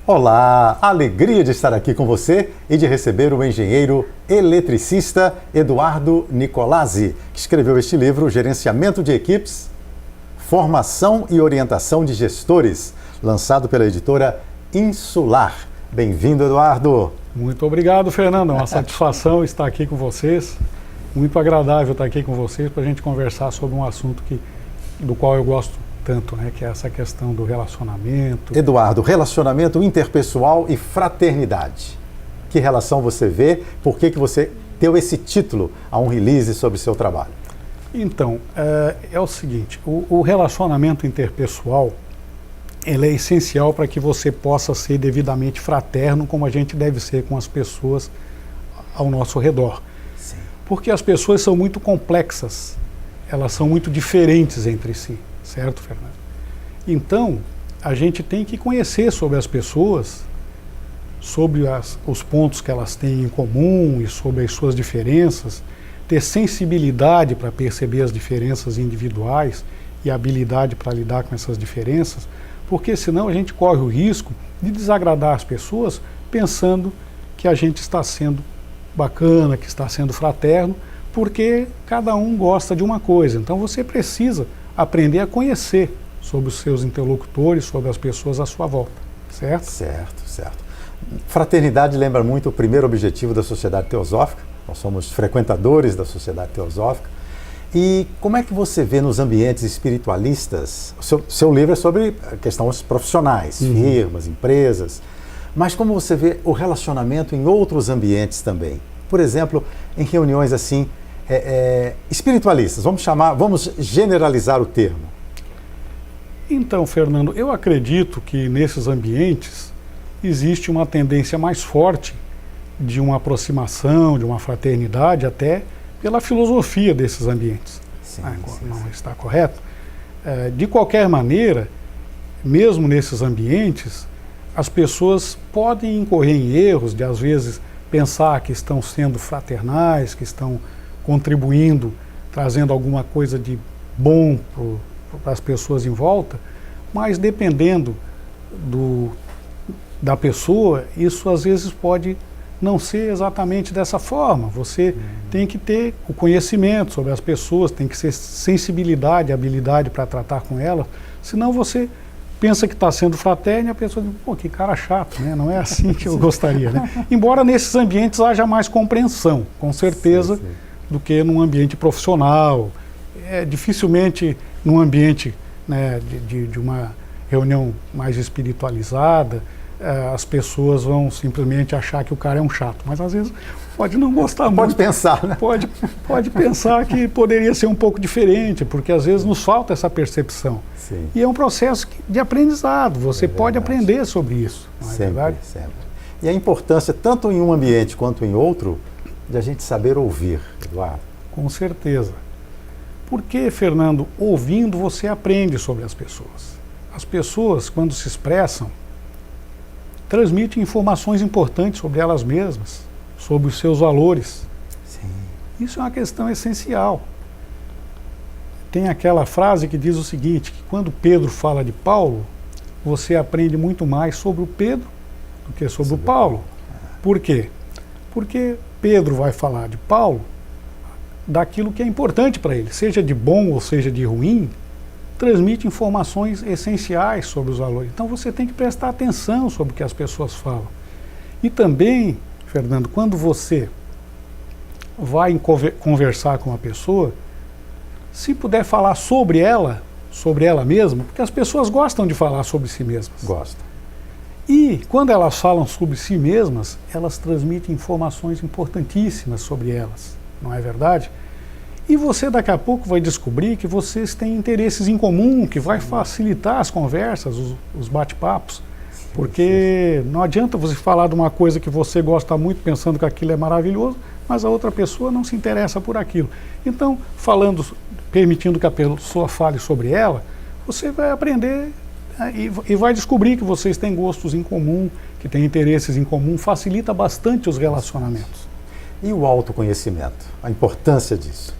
Olá, alegria de estar aqui com você e de receber o engenheiro eletricista Eduardo Nicolazzi, que escreveu este livro, Gerenciamento de Equipes, Formação e Orientação de Gestores, lançado pela editora Insular. Bem-vindo, Eduardo. Muito obrigado, Fernando. É uma satisfação estar aqui com vocês. Muito agradável estar aqui com vocês para a gente conversar sobre um assunto do qual eu gosto tanto, né, que é essa questão do relacionamento. Eduardo, relacionamento interpessoal e fraternidade. Que relação você vê? Por que você deu esse título a um release sobre o seu trabalho? Então, é o seguinte, o relacionamento interpessoal, ele é essencial para que você possa ser devidamente fraterno, como a gente deve ser com as pessoas ao nosso redor. Sim. Porque as pessoas são muito complexas, elas são muito diferentes entre si. Certo, Fernando? Então, a gente tem que conhecer sobre as pessoas, sobre os pontos que elas têm em comum e sobre as suas diferenças, ter sensibilidade para perceber as diferenças individuais e habilidade para lidar com essas diferenças, porque senão a gente corre o risco de desagradar as pessoas pensando que a gente está sendo bacana, que está sendo fraterno, porque cada um gosta de uma coisa. Então você precisa aprender a conhecer sobre os seus interlocutores, sobre as pessoas à sua volta, certo? Certo. Fraternidade lembra muito o primeiro objetivo da Sociedade Teosófica. Nós somos frequentadores da Sociedade Teosófica. E como é que você vê nos ambientes espiritualistas? Seu livro é sobre questões profissionais, firmas, empresas, mas como você vê o relacionamento em outros ambientes também? Por exemplo, em reuniões assim, espiritualistas, vamos generalizar o termo. Então, Fernando, eu acredito que nesses ambientes existe uma tendência mais forte de uma aproximação, de uma fraternidade, até pela filosofia desses ambientes. Sim. Não está correto? De qualquer maneira, mesmo nesses ambientes, as pessoas podem incorrer em erros de, às vezes, pensar que estão sendo fraternais, que estão contribuindo, trazendo alguma coisa de bom para as pessoas em volta, mas dependendo da pessoa, isso às vezes pode não ser exatamente dessa forma. Você tem que ter o conhecimento sobre as pessoas, tem que ter sensibilidade, habilidade para tratar com elas, senão você pensa que está sendo fraterno e a pessoa diz, pô, que cara chato, né? Não é assim que eu gostaria, né? Embora nesses ambientes haja mais compreensão, com certeza, sim. Do que num ambiente profissional. Dificilmente num ambiente, né, de uma reunião mais espiritualizada, as pessoas vão simplesmente achar que o cara é um chato, mas às vezes pode não gostar muito. Pode pensar, né? Pode pensar que poderia ser um pouco diferente, porque às vezes nos falta essa percepção. Sim. E é um processo de aprendizado, você pode aprender sobre isso, não é verdade? Sempre. E a importância, tanto em um ambiente quanto em outro, de a gente saber ouvir, Eduardo. Com certeza. Porque, Fernando, ouvindo você aprende sobre as pessoas. As pessoas, quando se expressam, transmitem informações importantes sobre elas mesmas, sobre os seus valores. Sim. Isso é uma questão essencial. Tem aquela frase que diz o seguinte, que quando Pedro fala de Paulo, você aprende muito mais sobre o Pedro do que sobre o Paulo. Por quê? Porque Pedro vai falar de Paulo daquilo que é importante para ele, seja de bom ou seja de ruim, transmite informações essenciais sobre os valores. Então você tem que prestar atenção sobre o que as pessoas falam. E também, Fernando, quando você vai conversar com uma pessoa, se puder falar sobre ela mesma, porque as pessoas gostam de falar sobre si mesmas. Gostam. E quando elas falam sobre si mesmas, elas transmitem informações importantíssimas sobre elas, não é verdade? E você daqui a pouco vai descobrir que vocês têm interesses em comum, que vai facilitar as conversas, os bate-papos. Porque não adianta você falar de uma coisa que você gosta muito, pensando que aquilo é maravilhoso, mas a outra pessoa não se interessa por aquilo. Então, permitindo que a pessoa fale sobre ela, você vai aprender e vai descobrir que vocês têm gostos em comum, que têm interesses em comum, facilita bastante os relacionamentos. E o autoconhecimento, a importância disso?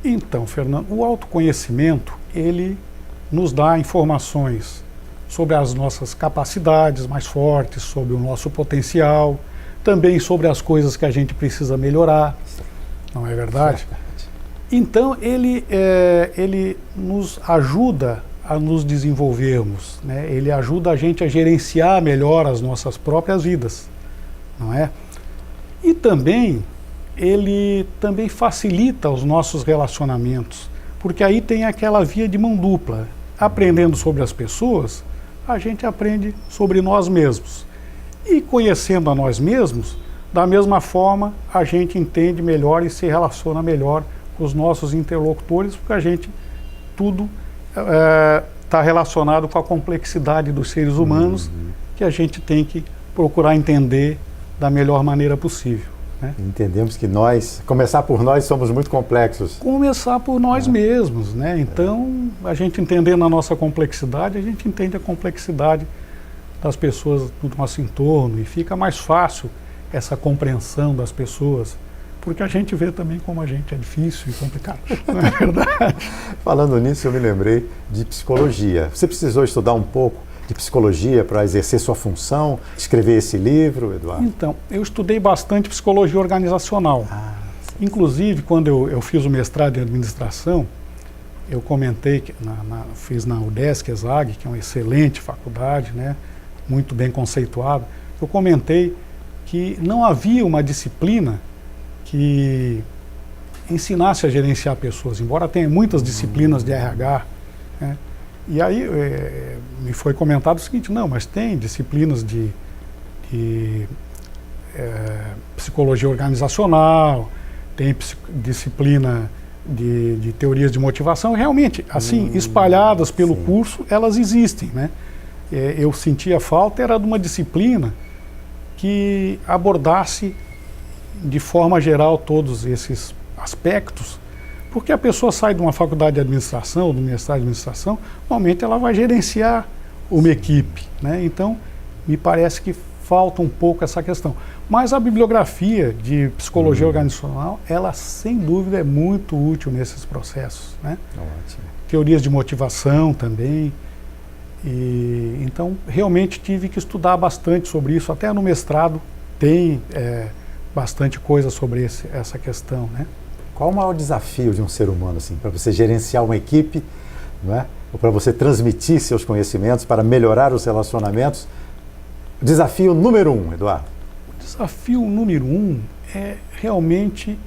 Então, Fernando, o autoconhecimento, ele nos dá informações sobre as nossas capacidades mais fortes, sobre o nosso potencial, também sobre as coisas que a gente precisa melhorar, não é verdade? Então ele nos ajuda a nos desenvolvermos, né? Ele ajuda a gente a gerenciar melhor as nossas próprias vidas, não é? E também ele também facilita os nossos relacionamentos, porque aí tem aquela via de mão dupla. Aprendendo sobre as pessoas, a gente aprende sobre nós mesmos. E conhecendo a nós mesmos, da mesma forma, a gente entende melhor e se relaciona melhor com os nossos interlocutores, porque a gente, tudo está relacionado com a complexidade dos seres humanos, que a gente tem que procurar entender da melhor maneira possível. Né? Entendemos que começar por nós, somos muito complexos. Começar por nós mesmos, né? Então, a gente entendendo a nossa complexidade, a gente entende a complexidade das pessoas do nosso entorno e fica mais fácil essa compreensão das pessoas, porque a gente vê também como a gente é difícil e complicado, não é verdade? Falando nisso, eu me lembrei de psicologia. Você precisou estudar um pouco de psicologia para exercer sua função, escrever esse livro, Eduardo? Então, eu estudei bastante psicologia organizacional. Inclusive, quando eu fiz o mestrado em administração, eu comentei que fiz na UDESC, ESAG, que é uma excelente faculdade, né, muito bem conceituada. Eu comentei que não havia uma disciplina que ensinasse a gerenciar pessoas, embora tenha muitas disciplinas de RH, né? E aí me foi comentado o seguinte, não, mas tem disciplinas de psicologia organizacional, tem disciplina de teorias de motivação, realmente, assim, espalhadas pelo curso, elas existem, né? Eu sentia falta, era de uma disciplina que abordasse de forma geral todos esses aspectos, porque a pessoa sai de uma faculdade de administração, ou do mestrado de administração, normalmente ela vai gerenciar uma equipe, né? Então, me parece que falta um pouco essa questão. Mas a bibliografia de psicologia organizacional, ela sem dúvida é muito útil nesses processos, né? Ótimo. Teorias de motivação também. E, então, realmente tive que estudar bastante sobre isso. Até no mestrado tem bastante coisa sobre essa questão, né? Qual o maior desafio de um ser humano, assim, para você gerenciar uma equipe, não é? Ou para você transmitir seus conhecimentos, para melhorar os relacionamentos? Desafio número 1, Eduardo. O desafio número 1 é realmente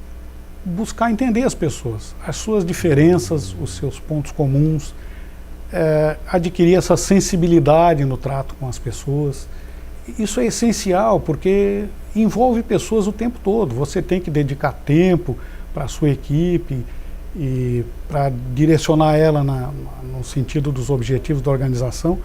buscar entender as pessoas, as suas diferenças, os seus pontos comuns, adquirir essa sensibilidade no trato com as pessoas. Isso é essencial porque envolve pessoas o tempo todo. Você tem que dedicar tempo para a sua equipe e para direcionar ela no sentido dos objetivos da organização.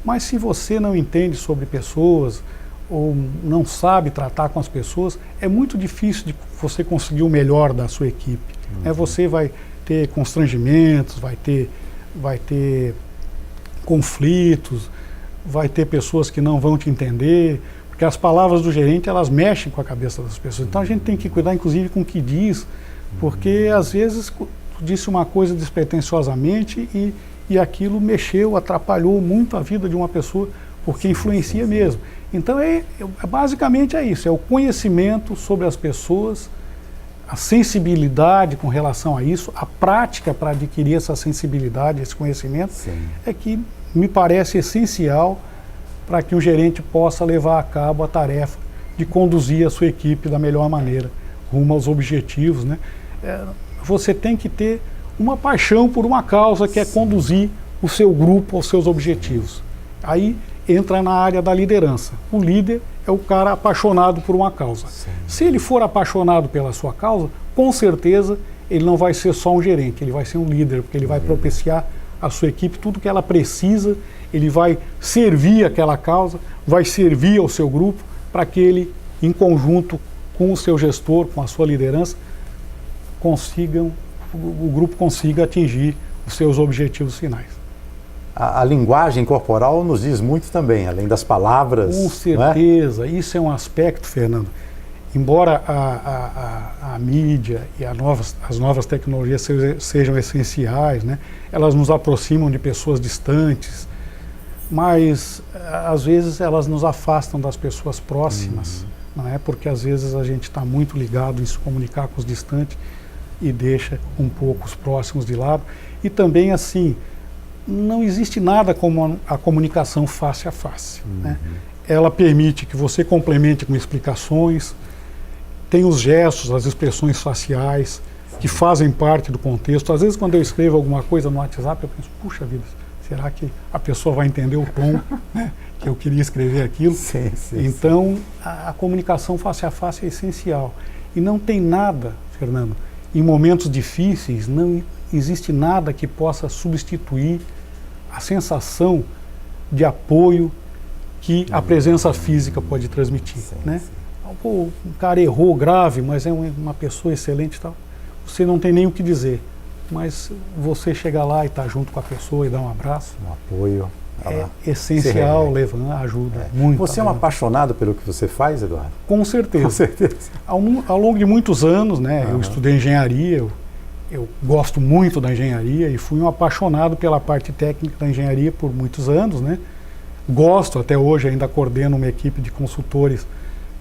Mas se você não entende sobre pessoas ou não sabe tratar com as pessoas, é muito difícil de você conseguir o melhor da sua equipe. Você vai ter constrangimentos, vai ter conflitos, vai ter pessoas que não vão te entender, porque as palavras do gerente, elas mexem com a cabeça das pessoas. Então a gente tem que cuidar, inclusive, com o que diz, porque às vezes tu disse uma coisa despretensiosamente e aquilo mexeu, atrapalhou muito a vida de uma pessoa, porque influencia mesmo. Então basicamente é isso, é o conhecimento sobre as pessoas, a sensibilidade com relação a isso, a prática para adquirir essa sensibilidade, esse conhecimento, é que me parece essencial para que o gerente possa levar a cabo a tarefa de conduzir a sua equipe da melhor maneira, rumo aos objetivos, né? Você tem que ter uma paixão por uma causa, que é conduzir o seu grupo aos seus objetivos. Aí entra na área da liderança. O líder é o cara apaixonado por uma causa. Se ele for apaixonado pela sua causa, com certeza ele não vai ser só um gerente, ele vai ser um líder, porque ele vai propiciar à sua equipe tudo que ela precisa, ele vai servir aquela causa, vai servir ao seu grupo, para que ele, em conjunto com o seu gestor, com a sua liderança, o grupo consiga atingir os seus objetivos finais. A linguagem corporal nos diz muito também, além das palavras. Com certeza, isso é um aspecto, Fernando. Embora a mídia e as novas tecnologias sejam essenciais, né, elas nos aproximam de pessoas distantes, mas às vezes elas nos afastam das pessoas próximas, não é? Porque às vezes a gente está muito ligado em se comunicar com os distantes e deixa um pouco os próximos de lado. E também assim, não existe nada como a comunicação face a face, né? Ela permite que você complemente com explicações, tem os gestos, as expressões faciais, que fazem parte do contexto. Às vezes, quando eu escrevo alguma coisa no WhatsApp, eu penso, puxa vida, será que a pessoa vai entender o tom, né, que eu queria escrever aquilo? Sim, então, a comunicação face a face é essencial. E não tem nada, Fernando, em momentos difíceis, não existe nada que possa substituir a sensação de apoio que a presença física pode transmitir, né? Pô, o cara errou grave, mas é uma pessoa excelente e tal. Você não tem nem o que dizer, mas você chegar lá e estar junto com a pessoa e dar um abraço, um apoio, é essencial, ajuda muito. Você é um apaixonado pelo que você faz, Eduardo? Com certeza. Com certeza. Ao longo de muitos anos, né, eu estudei engenharia, eu gosto muito da engenharia e fui um apaixonado pela parte técnica da engenharia por muitos anos, né? Gosto, até hoje ainda coordeno uma equipe de consultores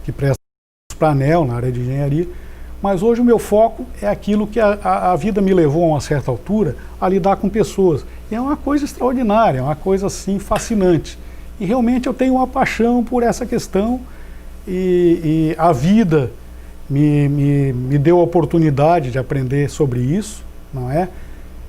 que prestam para a ANEEL na área de engenharia, mas hoje o meu foco é aquilo que a vida me levou a uma certa altura a lidar com pessoas. E é uma coisa extraordinária, é uma coisa assim fascinante. E realmente eu tenho uma paixão por essa questão e a vida me deu a oportunidade de aprender sobre isso, não é?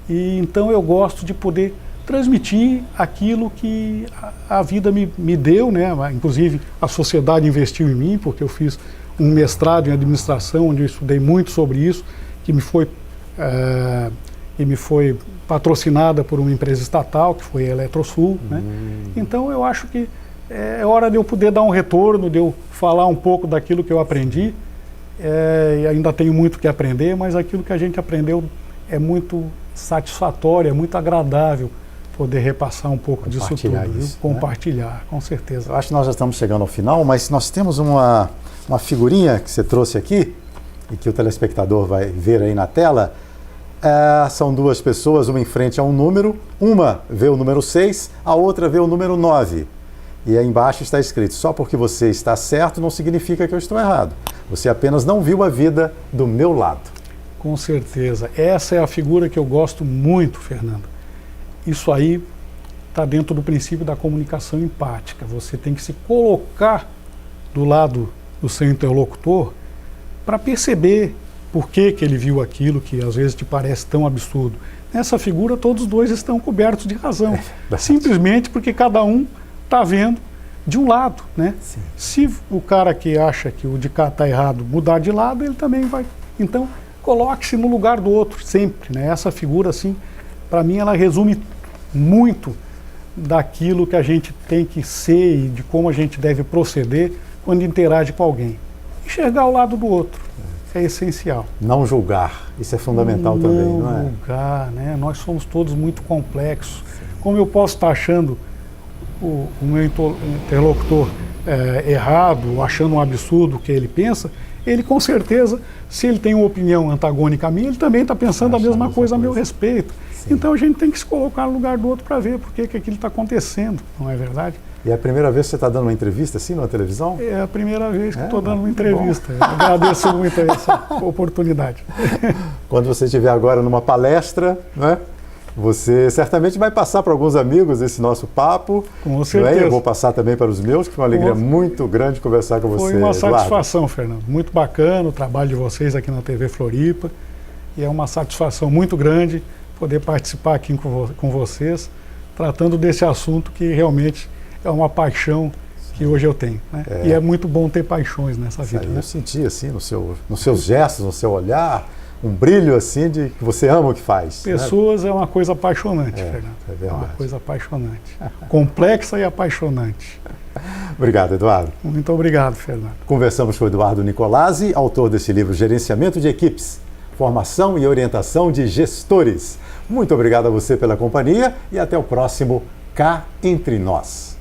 E então eu gosto de poder transmitir aquilo que a vida me deu, né? Inclusive a sociedade investiu em mim, porque eu fiz um mestrado em administração, onde eu estudei muito sobre isso, que me foi patrocinada por uma empresa estatal, que foi a Eletrosul, né? Então eu acho que é hora de eu poder dar um retorno, de eu falar um pouco daquilo que eu aprendi. E ainda tenho muito que aprender, mas aquilo que a gente aprendeu é muito satisfatório, é muito agradável poder repassar um pouco disso tudo, isso, compartilhar, né? Com certeza. Eu acho que nós já estamos chegando ao final, mas nós temos uma figurinha que você trouxe aqui e que o telespectador vai ver aí na tela. São duas pessoas, uma em frente a um número, uma vê o número 6, a outra vê o número 9. E aí embaixo está escrito, só porque você está certo não significa que eu estou errado. Você apenas não viu a vida do meu lado. Com certeza. Essa é a figura que eu gosto muito, Fernando. Isso aí está dentro do princípio da comunicação empática. Você tem que se colocar do lado do seu interlocutor para perceber por que ele viu aquilo que às vezes te parece tão absurdo. Nessa figura todos dois estão cobertos de razão. Simplesmente porque cada um está vendo de um lado, né? Sim. Se o cara que acha que o de cá está errado mudar de lado, ele também vai. Então, coloque-se no lugar do outro, sempre, né? Essa figura, assim, para mim, ela resume muito daquilo que a gente tem que ser e de como a gente deve proceder quando interage com alguém. Enxergar o lado do outro é essencial. Não julgar, isso é fundamental também, não é? Não julgar, né? Nós somos todos muito complexos. Como eu posso estar achando o meu interlocutor errado, achando um absurdo o que ele pensa, ele com certeza, se ele tem uma opinião antagônica a mim, ele também está pensando a mesma coisa a meu respeito. Sim. Então a gente tem que se colocar no lugar do outro para ver por que aquilo está acontecendo, não é verdade? E é a primeira vez que você está dando uma entrevista assim na televisão? É a primeira vez que estou dando uma entrevista. Agradeço muito essa oportunidade. Quando você estiver agora numa palestra, né? Você certamente vai passar para alguns amigos esse nosso papo. Com certeza. Eu vou passar também para os meus, que foi uma alegria muito grande conversar com você, Foi uma Eduardo. satisfação, Fernando. Muito bacana o trabalho de vocês aqui na TV Floripa. E é uma satisfação muito grande poder participar aqui com vocês, tratando desse assunto que realmente é uma paixão que hoje eu tenho, né? E é muito bom ter paixões nessa vida. Eu senti assim nos seus gestos, no seu olhar, um brilho assim de que você ama o que faz. Pessoas é uma coisa apaixonante, Fernando. É verdade. É uma coisa apaixonante. Complexa e apaixonante. Obrigado, Eduardo. Muito obrigado, Fernando. Conversamos com o Eduardo Nicolazzi, autor desse livro Gerenciamento de Equipes, Formação e Orientação de Gestores. Muito obrigado a você pela companhia e até o próximo Cá Entre Nós.